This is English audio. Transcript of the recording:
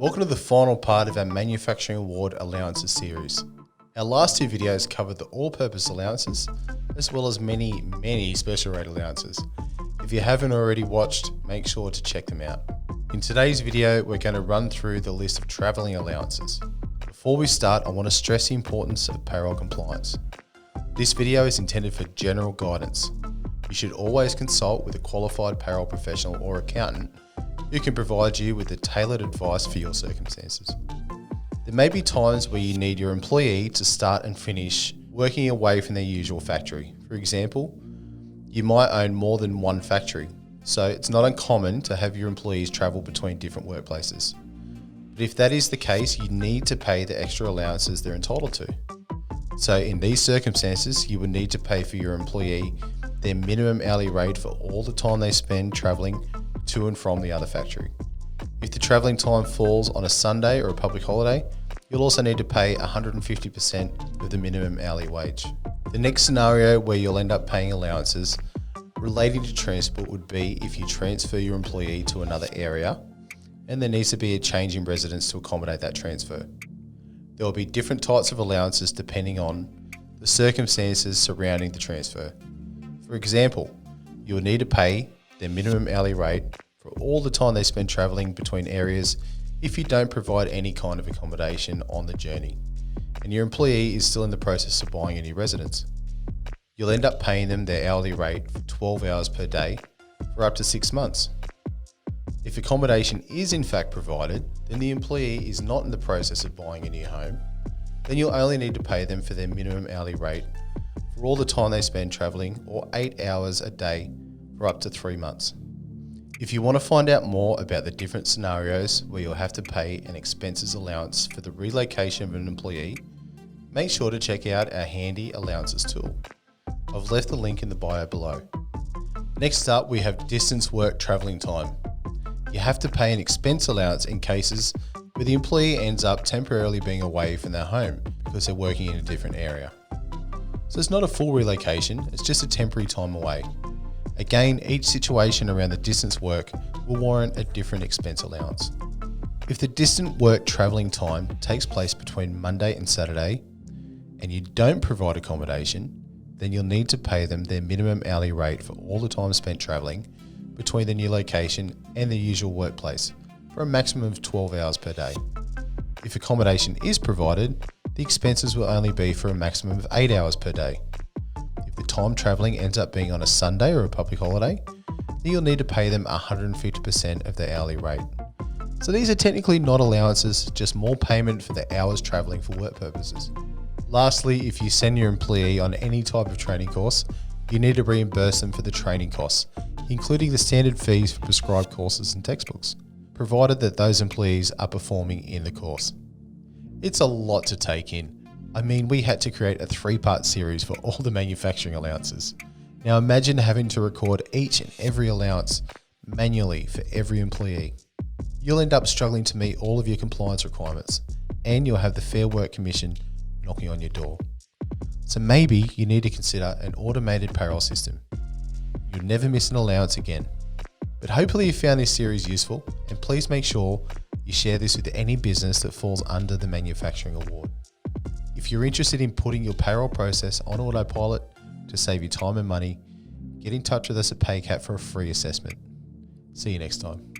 Welcome to the final part of our Manufacturing Award Allowances series. Our last two videos covered the all-purpose allowances, as well as many special rate allowances. If you haven't already watched, make sure to check them out. In today's video, we're going to run through the list of travelling allowances. Before we start, I want to stress the importance of payroll compliance. This video is intended for general guidance. You should always consult with a qualified payroll professional or accountant who can provide you with the tailored advice for your circumstances. There may be times where you need your employee to start and finish working away from their usual factory. For example, you might own more than one factory, so it's not uncommon to have your employees travel between different workplaces. But if that is the case, you need to pay the extra allowances they're entitled to. So in these circumstances, you would need to pay for your employee their minimum hourly rate for all the time they spend travelling to and from the other factory. If the travelling time falls on a Sunday or a public holiday, you'll also need to pay 150% of the minimum hourly wage. The next scenario where you'll end up paying allowances relating to transport would be if you transfer your employee to another area and there needs to be a change in residence to accommodate that transfer. There will be different types of allowances depending on the circumstances surrounding the transfer. For example, you will need to pay their minimum hourly rate for all the time they spend travelling between areas if you don't provide any kind of accommodation on the journey, and your employee is still in the process of buying a new residence. You'll end up paying them their hourly rate for 12 hours per day for up to 6 months. If accommodation is in fact provided, then the employee is not in the process of buying a new home, then you'll only need to pay them for their minimum hourly rate for all the time they spend travelling, or 8 hours a day for up to 3 months. If you want to find out more about the different scenarios where you'll have to pay an expenses allowance for the relocation of an employee, make sure to check out our handy allowances tool. I've left the link in the bio below. Next up, we have distance work travelling time. You have to pay an expense allowance in cases where the employee ends up temporarily being away from their home because they're working in a different area. So it's not a full relocation, it's just a temporary time away. Again, each situation around the distance work will warrant a different expense allowance. If the distant work travelling time takes place between Monday and Saturday, and you don't provide accommodation, then you'll need to pay them their minimum hourly rate for all the time spent travelling between the new location and the usual workplace for a maximum of 12 hours per day. If accommodation is provided, the expenses will only be for a maximum of 8 hours per day. If the time travelling ends up being on a Sunday or a public holiday, then you'll need to pay them 150% of their hourly rate. So these are technically not allowances, just more payment for the hours travelling for work purposes. Lastly, if you send your employee on any type of training course, you need to reimburse them for the training costs, including the standard fees for prescribed courses and textbooks, provided that those employees are performing in the course. It's a lot to take in. I mean, we had to create a 3-part series for all the manufacturing allowances. Now imagine having to record each and every allowance manually for every employee. You'll end up struggling to meet all of your compliance requirements, and you'll have the Fair Work Commission knocking on your door. So maybe you need to consider an automated payroll system. You'll never miss an allowance again. But hopefully you found this series useful, and please make sure you share this with any business that falls under the Manufacturing Award. If you're interested in putting your payroll process on autopilot to save you time and money, get in touch with us at PayCat for a free assessment. See you next time.